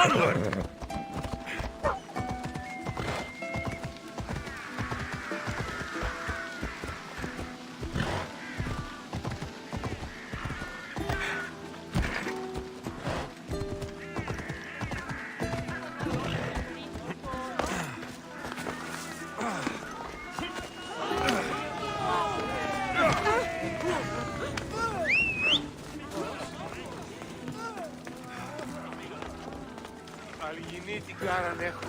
Onward! Αλγινή την κάραν έχω.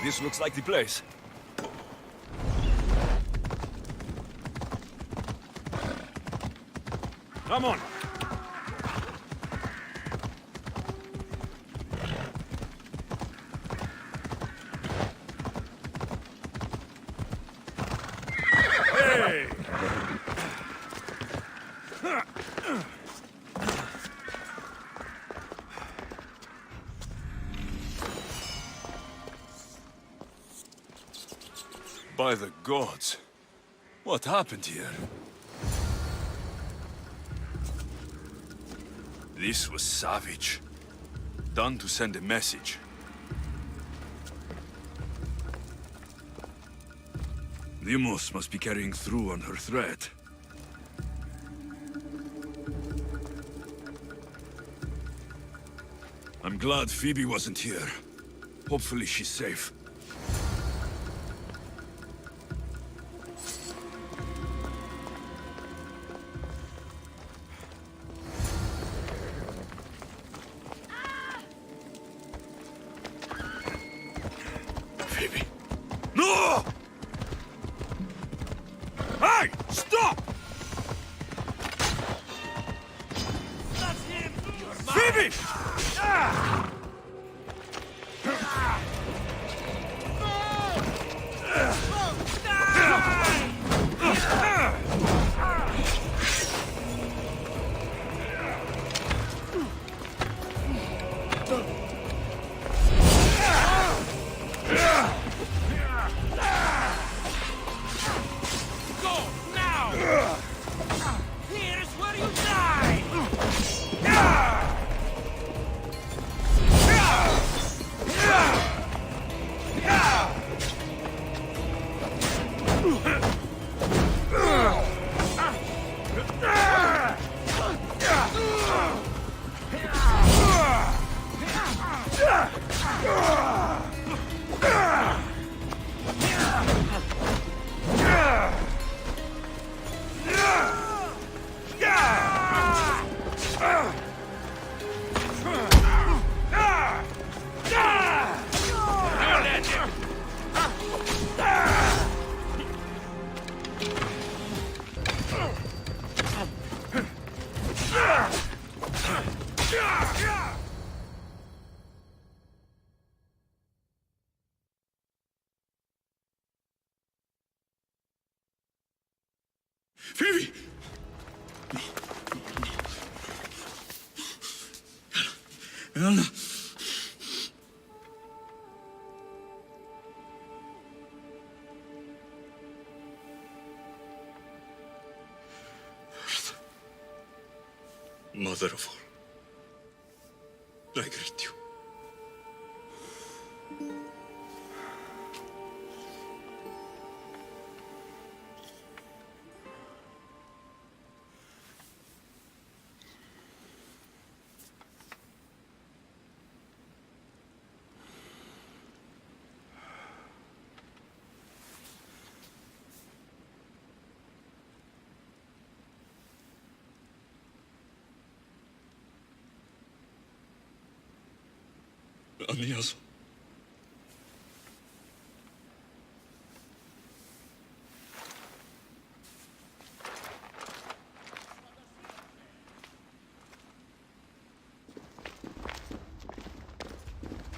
This looks like the place. Come on! Hey! By the gods, what happened here? This was savage. Done to send a message. Deimos must be carrying through on her threat. I'm glad Phoebe wasn't here. Hopefully she's safe. Phoebe. No! Hey! Stop! That's him! Phoebe! Go, now! Here's where you die! Phoebe! Anna. Mother of all, I greet you. Alexios.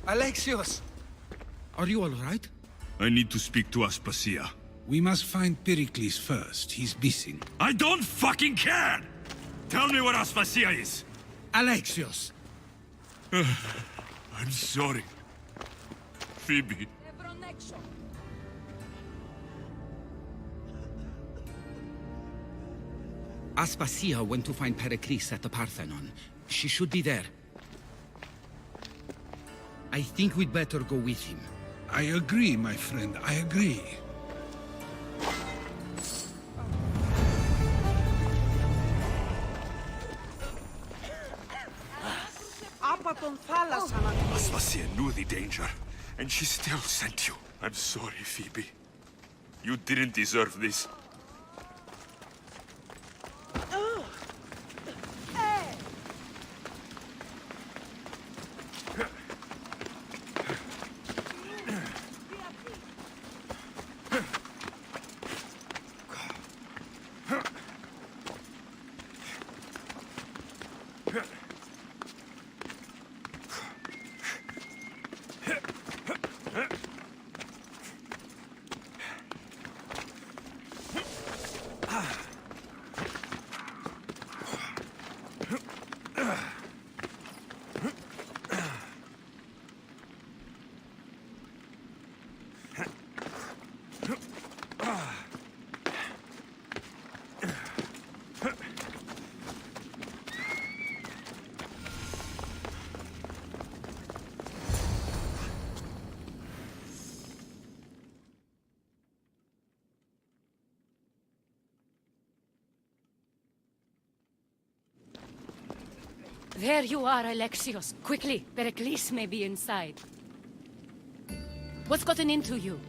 Alexios! Are you all right? I need to speak to Aspasia. We must find Pericles first. He's missing. I don't fucking care! Tell me where Aspasia is! Alexios! I'm sorry. Phoebe. Aspasia went to find Pericles at the Parthenon. She should be there. I think we'd better go with him. I agree, my friend. I agree. Aspasia knew the danger, and she still sent you. I'm sorry, Phoebe. You didn't deserve this. There you are, Alexios. Quickly, Pericles may be inside. What's gotten into you?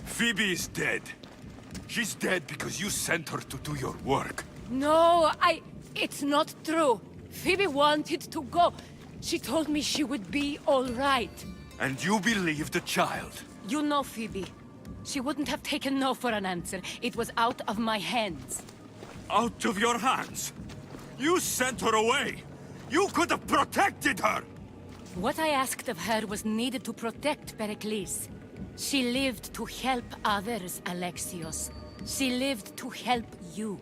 Phoebe is dead. She's dead because you sent her to do your work. No, it's not true. Phoebe wanted to go. She told me she would be all right. And you believe the child? You know Phoebe. She wouldn't have taken no for an answer. It was out of my hands. Out of your hands? You sent her away! You could have protected her! What I asked of her was needed to protect Pericles. She lived to help others, Alexios. She lived to help you.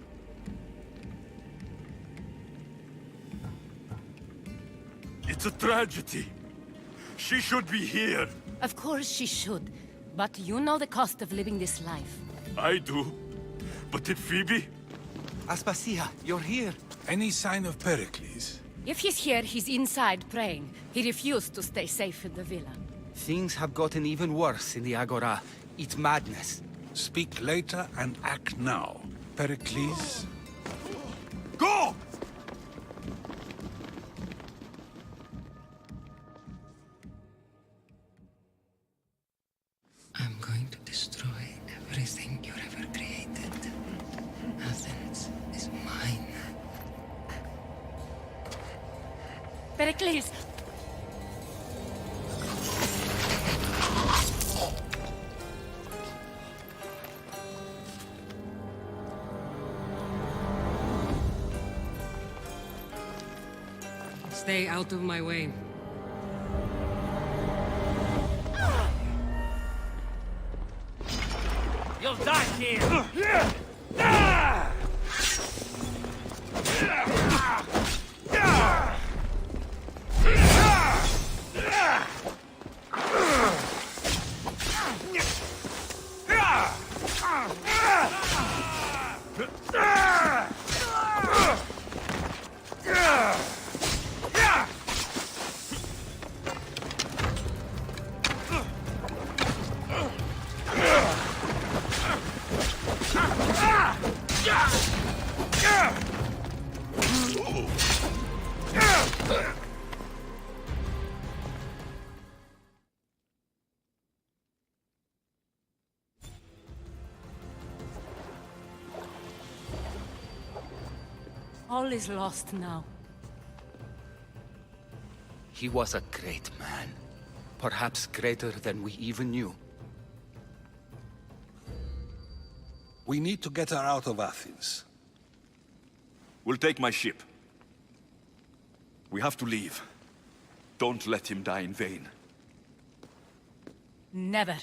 It's a tragedy. She should be here. Of course she should. But you know the cost of living this life. I do. But did Phoebe? Aspasia, you're here. Any sign of Pericles? If he's here, he's inside praying. He refused to stay safe in the villa. Things have gotten even worse in the Agora. It's madness. Speak later and act now. Pericles? Go! I'm going to destroy everything you've ever created. Athens is mine. Pericles! Stay out of my way. You'll die here! All is lost now. He was a great man. Perhaps greater than we even knew. We need to get her out of Athens. We'll take my ship. We have to leave. Don't let him die in vain. Never.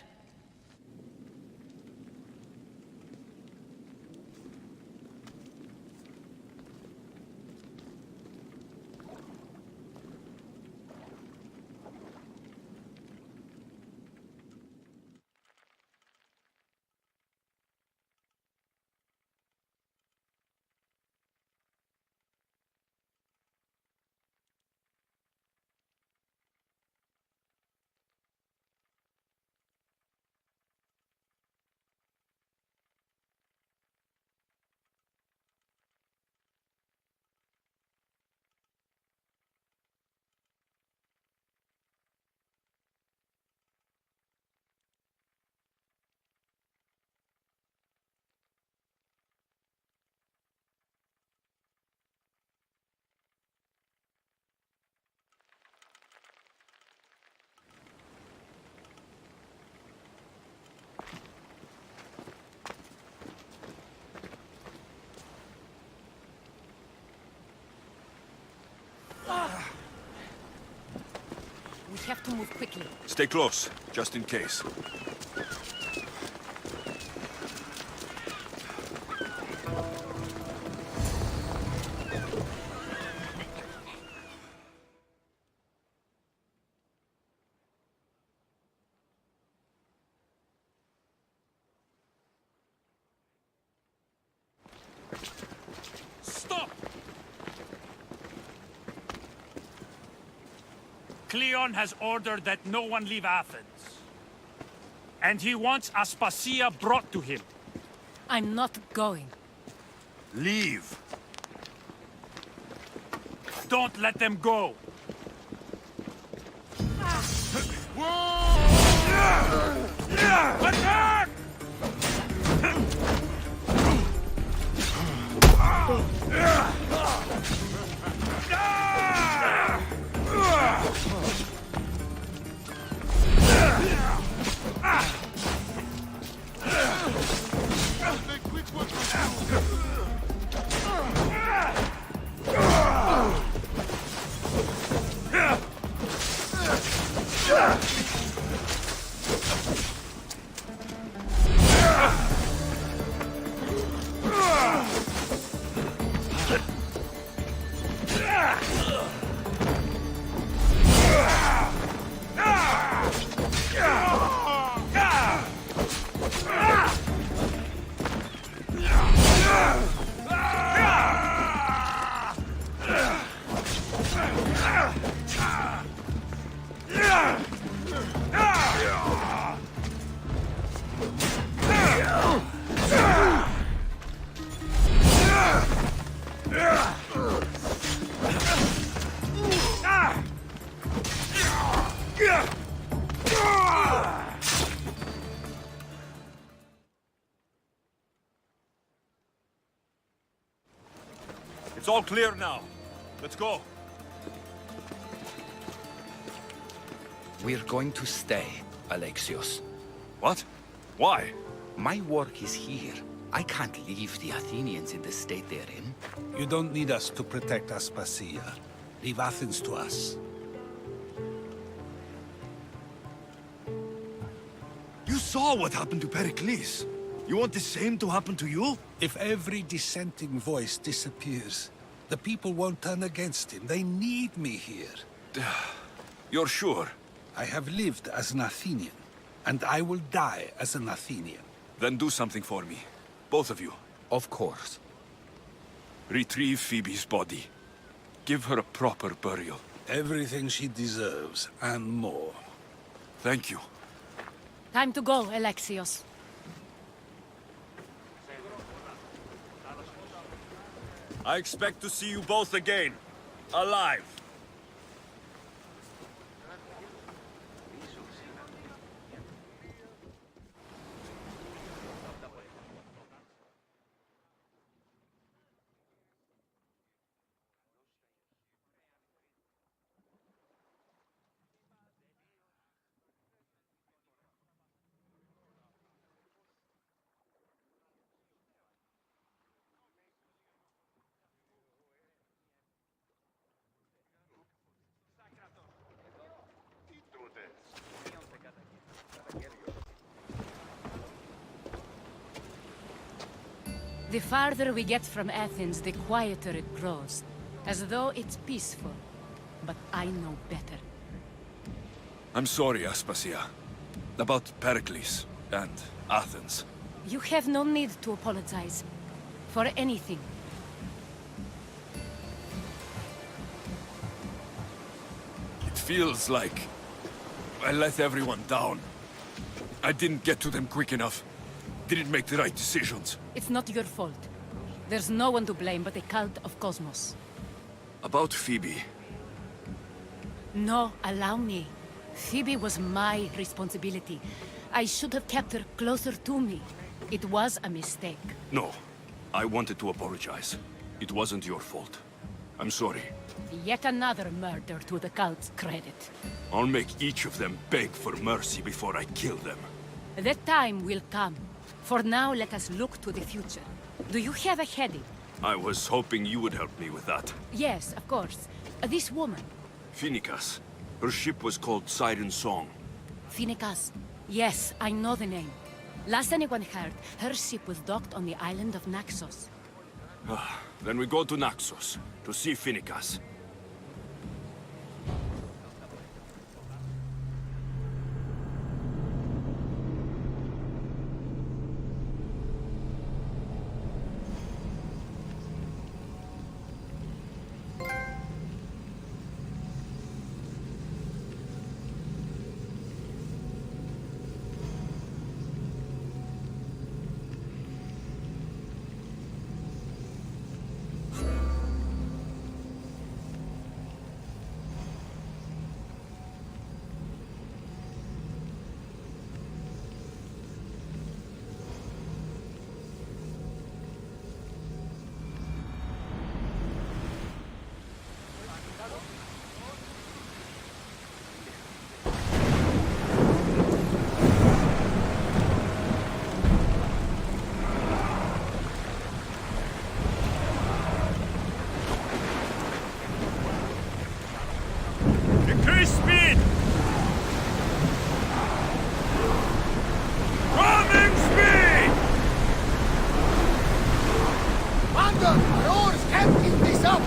We have to move quickly. Stay close, just in case. Stop! Cleon has ordered that no one leave Athens. And he wants Aspasia brought to him. I'm not going. Leave! Don't let them go! Attack! It's all clear now. Let's go. We're going to stay, Alexios. What? Why? My work is here. I can't leave the Athenians in the state they're in. You don't need us to protect Aspasia. Leave Athens to us. You saw what happened to Pericles. You want the same to happen to you? If every dissenting voice disappears, the people won't turn against him. They need me here. You're sure? I have lived as an Athenian, and I will die as an Athenian. Then do something for me. Both of you. Of course. Retrieve Phoebe's body. Give her a proper burial. Everything she deserves, and more. Thank you. Time to go, Alexios. I expect to see you both again. Alive. The farther we get from Athens, the quieter it grows. As though it's peaceful. But I know better. I'm sorry, Aspasia. About Pericles and Athens. You have no need to apologize. For anything. It feels like I let everyone down. I didn't get to them quick enough. Didn't make the right decisions. It's not your fault. There's no one to blame but the cult of Cosmos. About Phoebe. No, allow me. Phoebe was my responsibility. I should have kept her closer to me. It was a mistake. No. I wanted to apologize. It wasn't your fault. I'm sorry. Yet another murder to the cult's credit. I'll make each of them beg for mercy before I kill them. That time will come. For now, let us look to the future. Do you have a heading? I was hoping you would help me with that. Yes, of course. This woman. Phoenicas. Her ship was called Siren Song. Phoenicas. Yes, I know the name. Last anyone heard, her ship was docked on the island of Naxos. Then we go to Naxos, to see Phoenicas. Increase speed! Ramming speed! Commander, my oars can't keep this up!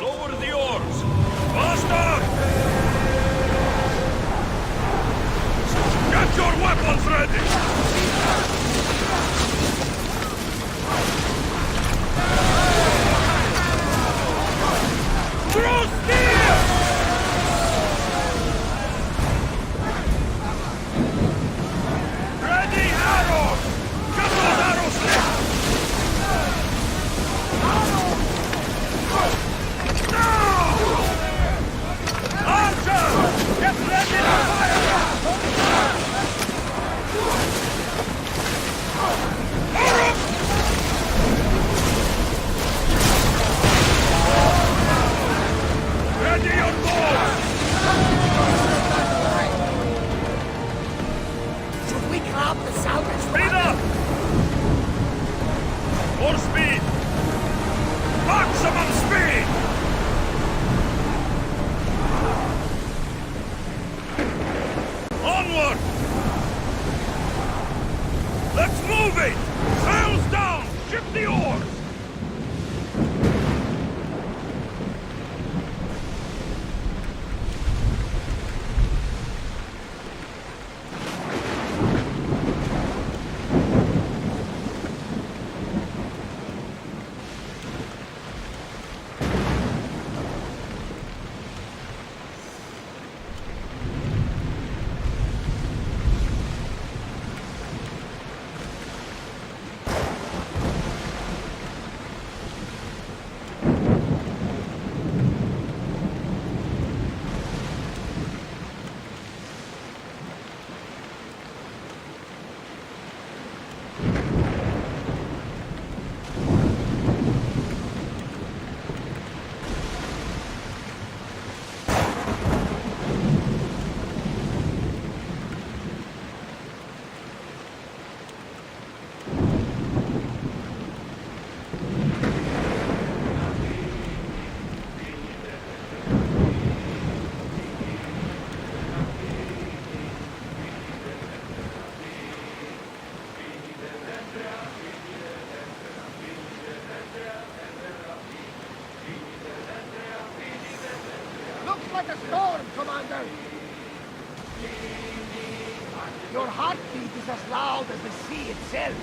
Lower the oars! Faster! Get your weapons ready! Throw spear! Ready arrows! Get those arrows left! Archer! Get ready to fire! Ready your bows! Should we grab the salvage? Speed up! More speed! Maximum speed! Onward! Let's move it! Sails down! Ship the oars! Your heartbeat is as loud as the sea itself.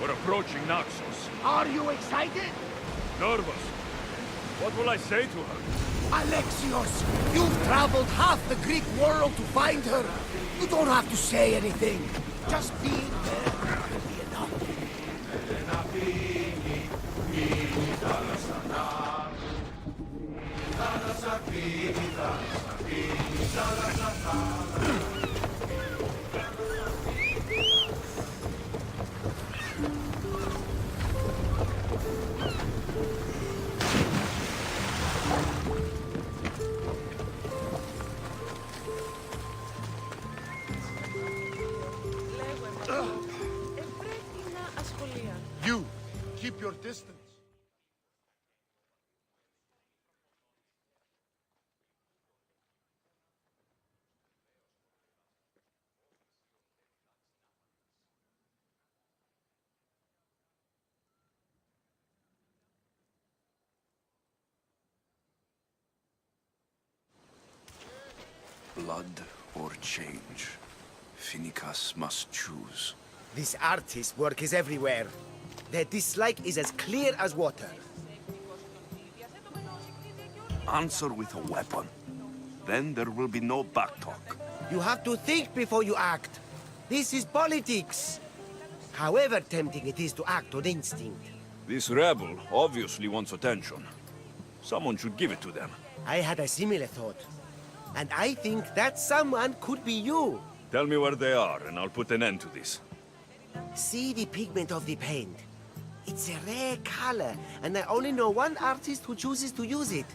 We're approaching Naxos. Are you excited? Nervous. What will I say to her? Alexios, you've traveled half the Greek world to find her. You don't have to say anything. Just being there will be enough. You, keep your distance. Blood or change. Finicus must choose. This artist's work is everywhere. Their dislike is as clear as water. Answer with a weapon. Then there will be no backtalk. You have to think before you act. This is politics. However tempting it is to act on instinct. This rebel obviously wants attention. Someone should give it to them. I had a similar thought. And I think that someone could be you. Tell me where they are, and I'll put an end to this. See the pigment of the paint. It's a rare color, and I only know one artist who chooses to use it.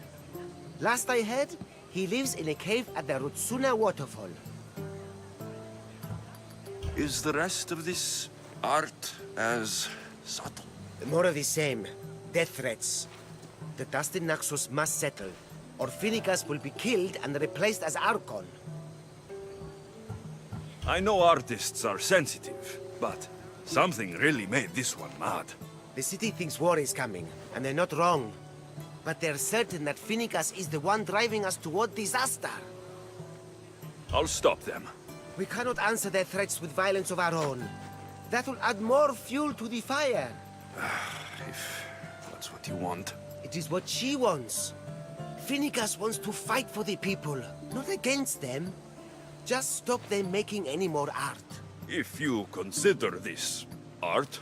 Last I heard, he lives in a cave at the Rutsuna waterfall. Is the rest of this art as subtle? More of the same. Death threats. The dust in Naxos must settle, or Finicus will be killed and replaced as Archon. I know artists are sensitive, but something really made this one mad. The city thinks war is coming, and they're not wrong. But they're certain that Finicus is the one driving us toward disaster. I'll stop them. We cannot answer their threats with violence of our own. That will add more fuel to the fire. If that's what you want. It is what she wants. Finicus wants to fight for the people, not against them. Just stop them making any more art. If you consider this art.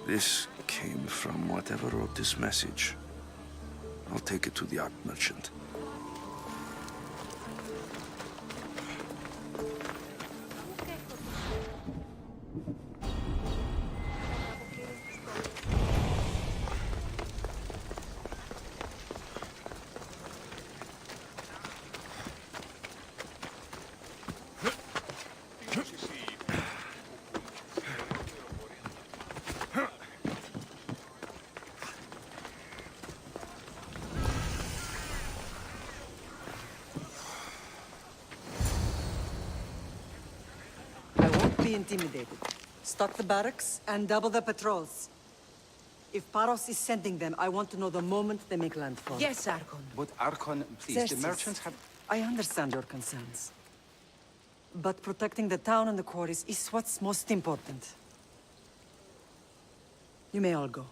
This came from whatever wrote this message. I'll take it to the art merchant. Intimidated. Stock the barracks and double the patrols. If Paros is sending them, I want to know the moment they make landfall. Yes, Archon. But Archon, please, Xerxes, the merchants have... I understand your concerns. But protecting the town and the quarries is what's most important. You may all go.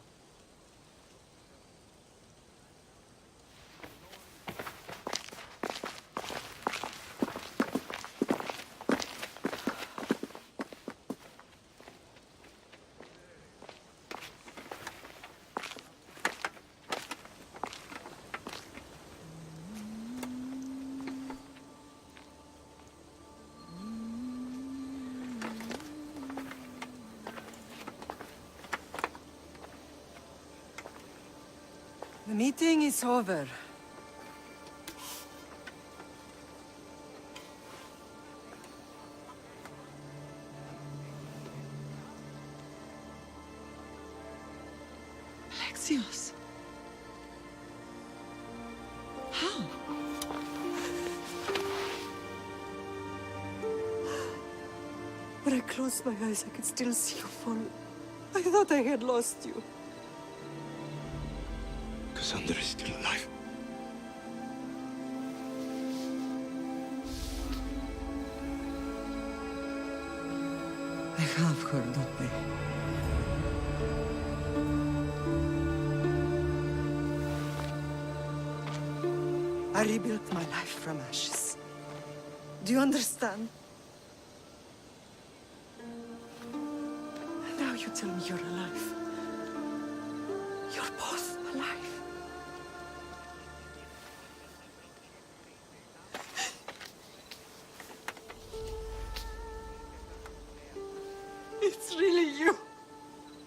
The meeting is over. Alexios. How? When I closed my eyes, I could still see you fall. I thought I had lost you. Kassandra is still alive. have heard of me. I rebuilt my life from ashes. Do you understand? Now you tell me you're alive. You're both alive. It's really you.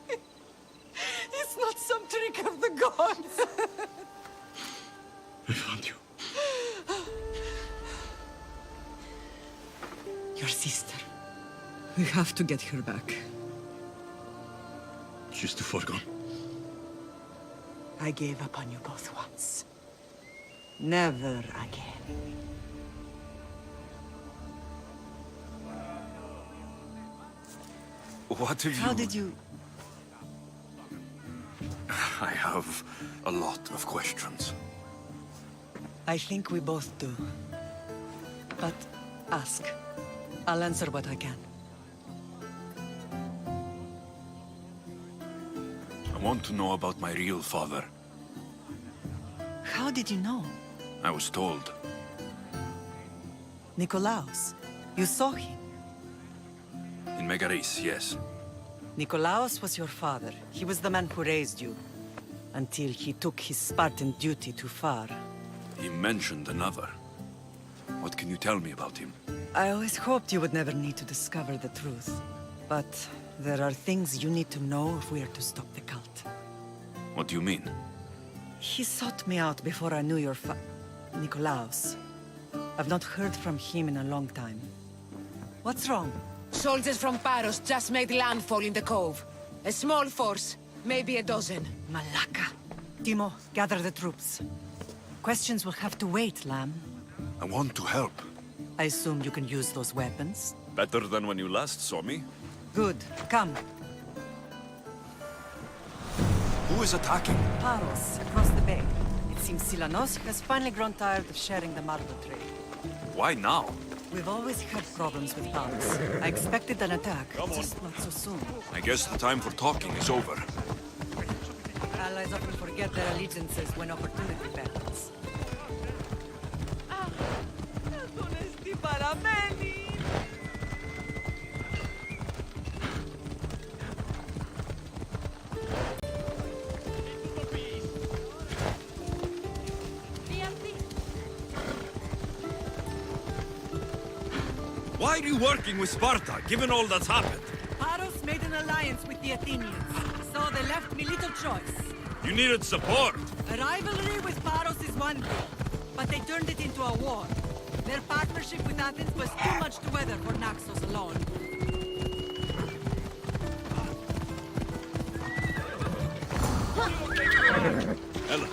It's not some trick of the gods. I found you. Your sister. We have to get her back. She's too far gone. I gave up on you both once. Never again. What have you... How did you... I have a lot of questions. I think we both do. But ask. I'll answer what I can. I want to know about my real father. How did you know? I was told. Nikolaos. You saw him. In Megaris, yes. Nikolaos was your father. He was the man who raised you. Until he took his Spartan duty too far. He mentioned another. What can you tell me about him? I always hoped you would never need to discover the truth. But there are things you need to know if we are to stop the cult. What do you mean? He sought me out before I knew your Nikolaos. I've not heard from him in a long time. What's wrong? Soldiers from Paros just made landfall in the cove. A small force, maybe a dozen. Malaka. Timo, gather the troops. Questions will have to wait, Lamb. I want to help. I assume you can use those weapons? Better than when you last saw me. Good. Come. Who is attacking? Paros, across the bay. It seems Silanos has finally grown tired of sharing the marble trade. Why now? We've always had problems with Paros. I expected an attack, just not so soon. I guess the time for talking is over. Allies often forget their allegiances when opportunity beckons. Why are you working with Sparta, given all that's happened? Paros made an alliance with the Athenians, so they left me little choice. You needed support. A rivalry with Paros is one thing, but they turned it into a war. Their partnership with Athens was too much to weather for Naxos alone. Ella.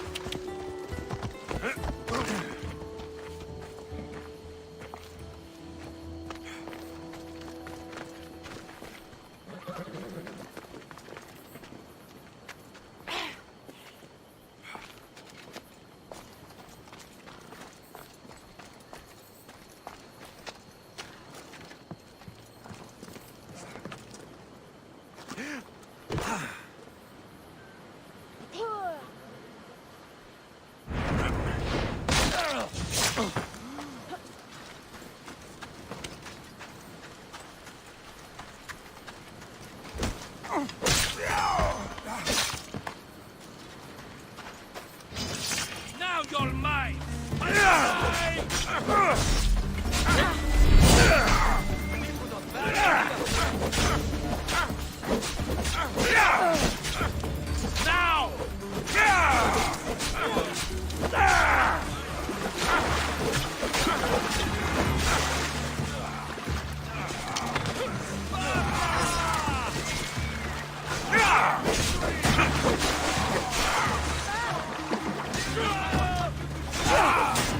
Now you're mine! Now!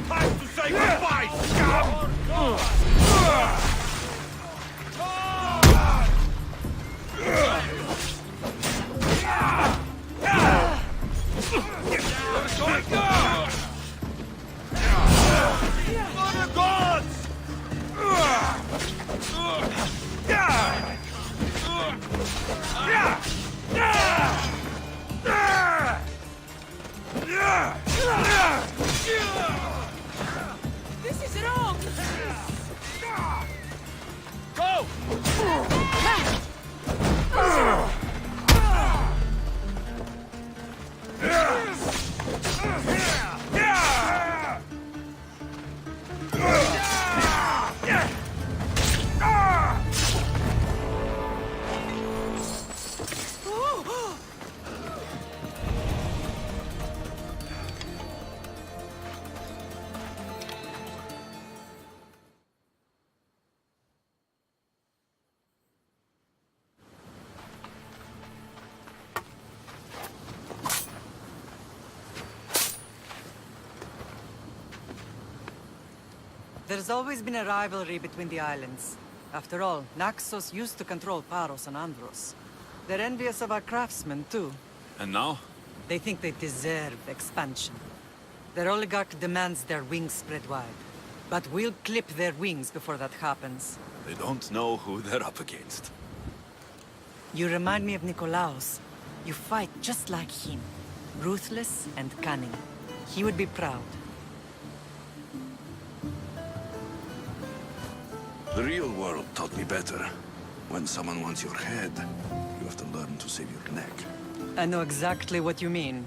Time to say goodbye, scum! For the gods! There's always been a rivalry between the islands. After all, Naxos used to control Paros and Andros. They're envious of our craftsmen, too. And now? They think they deserve expansion. Their oligarch demands their wings spread wide. But we'll clip their wings before that happens. They don't know who they're up against. You remind me of Nikolaos. You fight just like him. Ruthless and cunning. He would be proud. The real world taught me better. When someone wants your head, you have to learn to save your neck. I know exactly what you mean.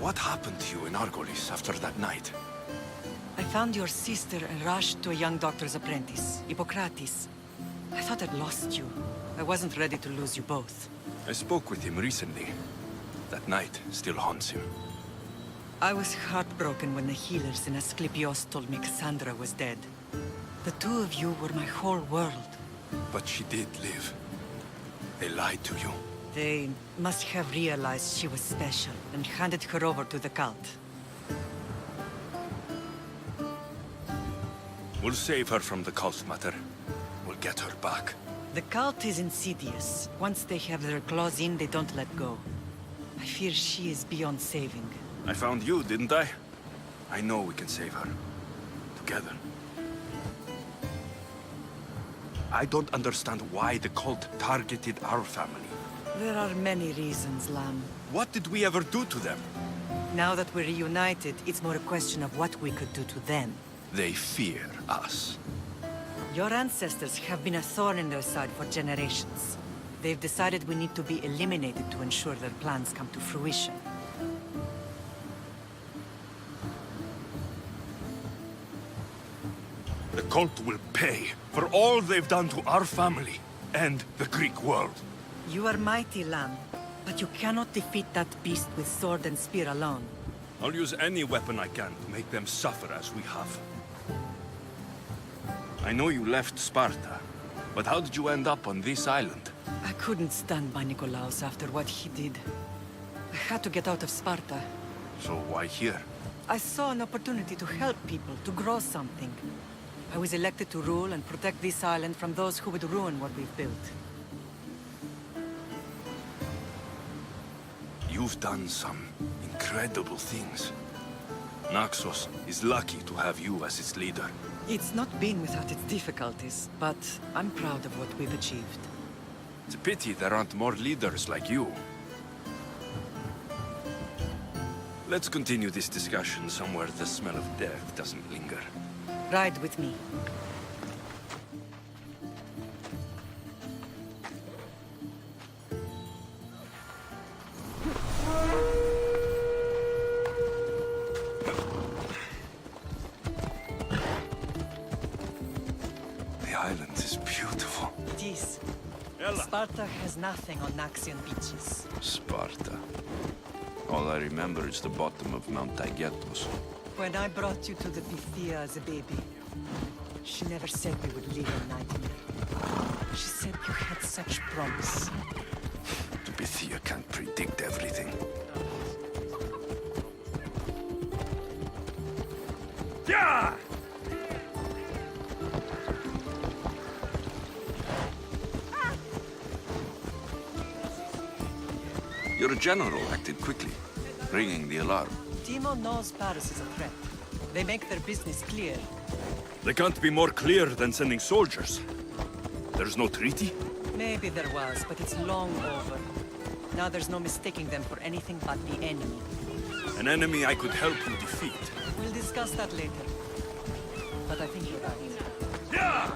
What happened to you in Argolis after that night? I found your sister and rushed to a young doctor's apprentice, Hippocrates. I thought I'd lost you. I wasn't ready to lose you both. I spoke with him recently. That night still haunts him. I was heartbroken when the healers in Asclepios told me Kassandra was dead. The two of you were my whole world. But she did live. They lied to you. They must have realized she was special and handed her over to the cult. We'll save her from the cult matter. We'll get her back. The cult is insidious. Once they have their claws in, they don't let go. I fear she is beyond saving. I found you, didn't I? I know we can save her. Together. I don't understand why the cult targeted our family. There are many reasons, Lamb. What did we ever do to them? Now that we're reunited, it's more a question of what we could do to them. They fear us. Your ancestors have been a thorn in their side for generations. They've decided we need to be eliminated to ensure their plans come to fruition. The cult will pay for all they've done to our family and the Greek world. You are mighty, Lamb, but you cannot defeat that beast with sword and spear alone. I'll use any weapon I can to make them suffer as we have. I know you left Sparta, but how did you end up on this island? I couldn't stand by Nikolaos after what he did. I had to get out of Sparta. So why here? I saw an opportunity to help people, to grow something. I was elected to rule and protect this island from those who would ruin what we've built. You've done some incredible things. Naxos is lucky to have you as its leader. It's not been without its difficulties, but I'm proud of what we've achieved. It's a pity there aren't more leaders like you. Let's continue this discussion somewhere the smell of death doesn't linger. Ride with me. The island is beautiful. It is. Sparta has nothing on Naxian beaches. Sparta. All I remember is the bottom of Mount Taygetos. When I brought you to the Pythia as a baby, she never said we would live a nightmare. She said you had such promise. The Pythia can't predict everything. Yeah! Your general acted quickly, ringing the alarm. Timo knows Paris is a threat. They make their business clear. They can't be more clear than sending soldiers. There's no treaty? Maybe there was, but it's long over. Now there's no mistaking them for anything but the enemy. An enemy I could help you defeat. We'll discuss that later. But I think you're right. Yeah!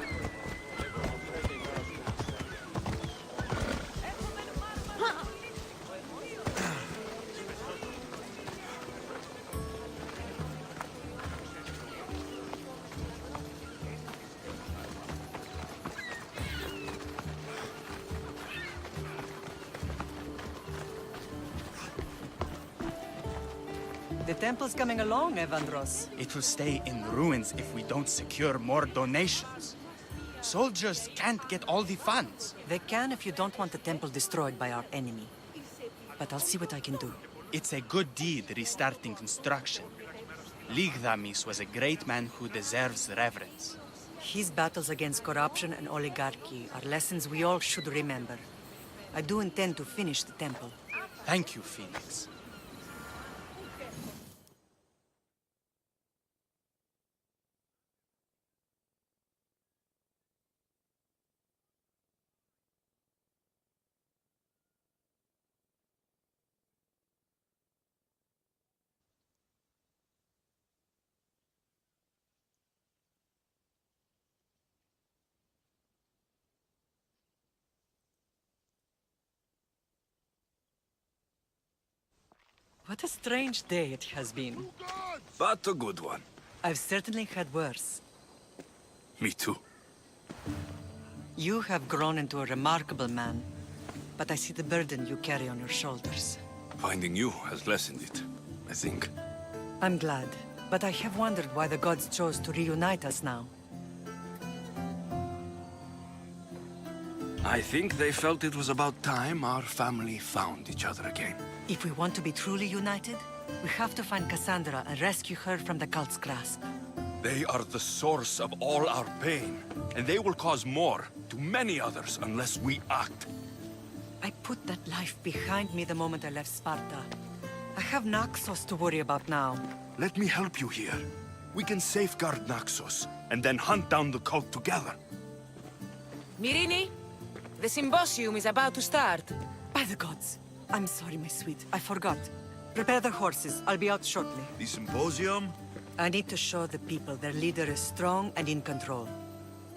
The temple's coming along, Evandros. It will stay in ruins if we don't secure more donations. Soldiers can't get all the funds. They can if you don't want the temple destroyed by our enemy. But I'll see what I can do. It's a good deed restarting construction. Ligdamis was a great man who deserves reverence. His battles against corruption and oligarchy are lessons we all should remember. I do intend to finish the temple. Thank you, Phoenix. What a strange day it has been. But a good one. I've certainly had worse. Me too. You have grown into a remarkable man, but I see the burden you carry on your shoulders. Finding you has lessened it, I think. I'm glad, but I have wondered why the gods chose to reunite us now. I think they felt it was about time our family found each other again. If we want to be truly united, we have to find Kassandra and rescue her from the cult's grasp. They are the source of all our pain, and they will cause more to many others unless we act. I put that life behind me the moment I left Sparta. I have Naxos to worry about now. Let me help you here. We can safeguard Naxos, and then hunt down the cult together. Myrrine, the symposium is about to start. By the gods. I'm sorry, my sweet. I forgot. Prepare the horses. I'll be out shortly. The symposium? I need to show the people their leader is strong and in control.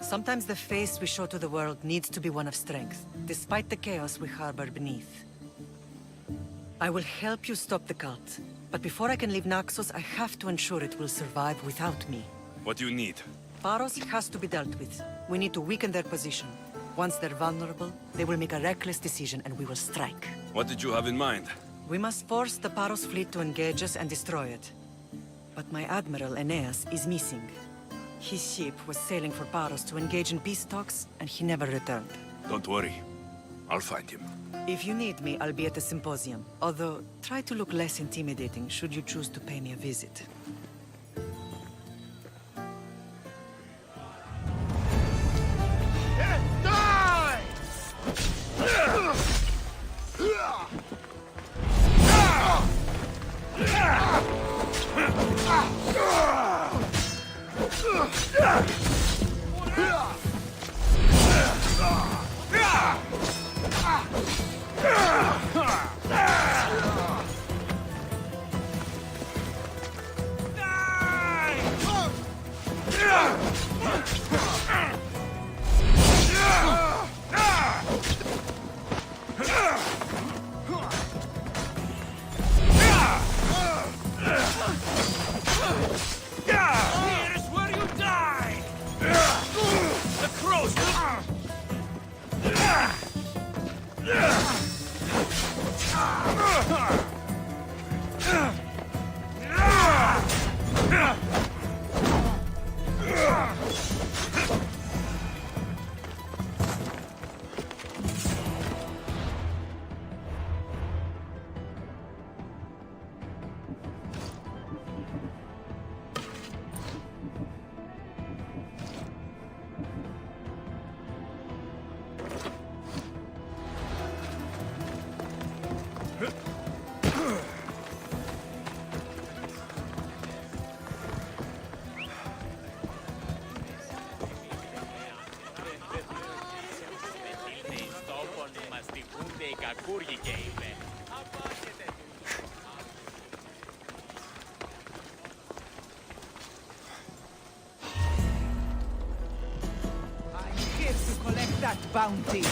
Sometimes the face we show to the world needs to be one of strength, despite the chaos we harbor beneath. I will help you stop the cult, but before I can leave Naxos, I have to ensure it will survive without me. What do you need? Paros has to be dealt with. We need to weaken their position. Once they're vulnerable, they will make a reckless decision and we will strike. What did you have in mind? We must force the Paros fleet to engage us and destroy it. But my admiral, Aeneas, is missing. His ship was sailing for Paros to engage in peace talks, and he never returned. Don't worry. I'll find him. If you need me, I'll be at the symposium. Although, try to look less intimidating should you choose to pay me a visit. Die! Here's where you die! The crows I'm here to collect that bounty.